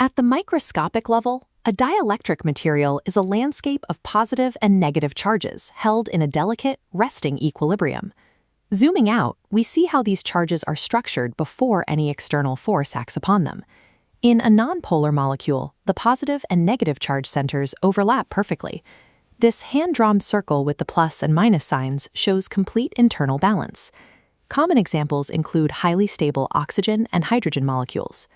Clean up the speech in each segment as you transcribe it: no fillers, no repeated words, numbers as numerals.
At the microscopic level, a dielectric material is a landscape of positive and negative charges held in a delicate, resting equilibrium. Zooming out, we see how these charges are structured before any external force acts upon them. In a nonpolar molecule, the positive and negative charge centers overlap perfectly. This hand-drawn circle with the plus and minus signs shows complete internal balance. Common examples include highly stable oxygen and hydrogen molecules.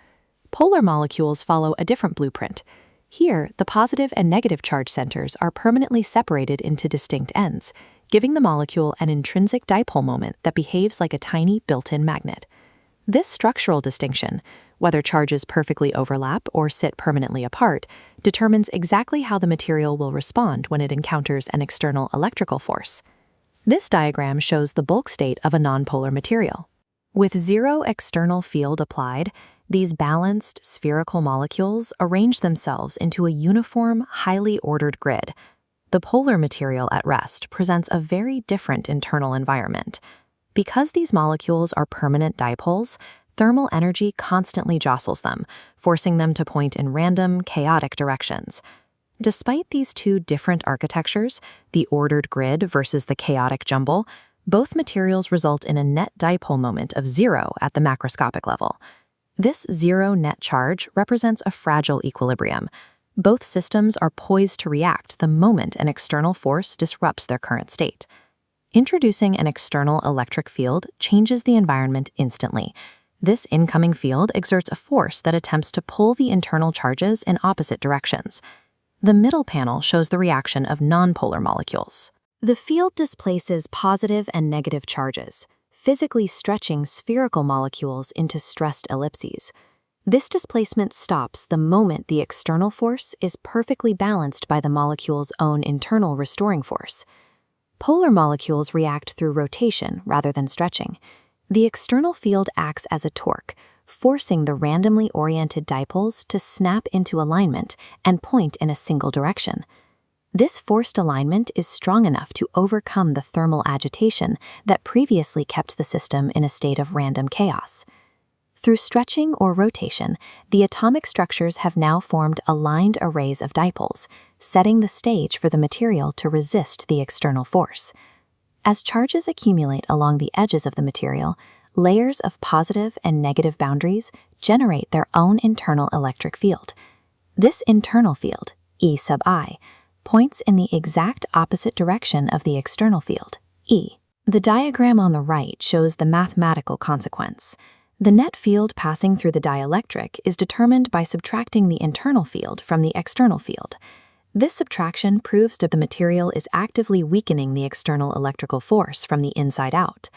Polar molecules follow a different blueprint. Here, the positive and negative charge centers are permanently separated into distinct ends, giving the molecule an intrinsic dipole moment that behaves like a tiny built-in magnet. This structural distinction, whether charges perfectly overlap or sit permanently apart, determines exactly how the material will respond when it encounters an external electrical force. This diagram shows the bulk state of a nonpolar material. With zero external field applied, these balanced, spherical molecules arrange themselves into a uniform, highly ordered grid. The polar material at rest presents a very different internal environment. Because these molecules are permanent dipoles, thermal energy constantly jostles them, forcing them to point in random, chaotic directions. Despite these two different architectures, the ordered grid versus the chaotic jumble, both materials result in a net dipole moment of zero at the macroscopic level. This zero net charge represents a fragile equilibrium. Both systems are poised to react the moment an external force disrupts their current state. Introducing an external electric field changes the environment instantly. This incoming field exerts a force that attempts to pull the internal charges in opposite directions. The middle panel shows the reaction of nonpolar molecules. The field displaces positive and negative charges, physically stretching spherical molecules into stressed ellipses. This displacement stops the moment the external force is perfectly balanced by the molecule's own internal restoring force. Polar molecules react through rotation rather than stretching. The external field acts as a torque, forcing the randomly oriented dipoles to snap into alignment and point in a single direction. This forced alignment is strong enough to overcome the thermal agitation that previously kept the system in a state of random chaos. Through stretching or rotation, the atomic structures have now formed aligned arrays of dipoles, setting the stage for the material to resist the external force. As charges accumulate along the edges of the material, layers of positive and negative boundaries generate their own internal electric field. This internal field, E sub I, points in the exact opposite direction of the external field, E. The diagram on the right shows the mathematical consequence. The net field passing through the dielectric is determined by subtracting the internal field from the external field. This subtraction proves that the material is actively weakening the external electrical force from the inside out.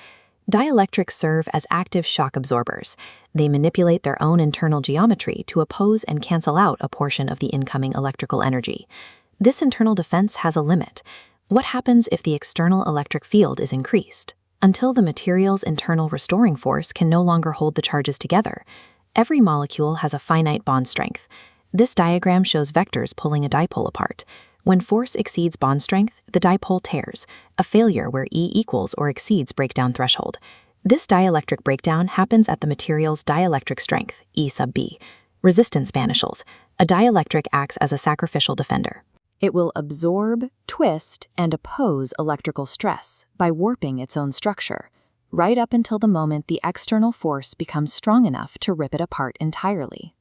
Dielectrics serve as active shock absorbers. They manipulate their own internal geometry to oppose and cancel out a portion of the incoming electrical energy. This internal defense has a limit. What happens if the external electric field is increased? Until the material's internal restoring force can no longer hold the charges together. Every molecule has a finite bond strength. This diagram shows vectors pulling a dipole apart. When force exceeds bond strength, the dipole tears, a failure where E equals or exceeds breakdown threshold. This dielectric breakdown happens at the material's dielectric strength, E sub B. Resistance vanishes. A dielectric acts as a sacrificial defender. It will absorb, twist, and oppose electrical stress by warping its own structure, right up until the moment the external force becomes strong enough to rip it apart entirely.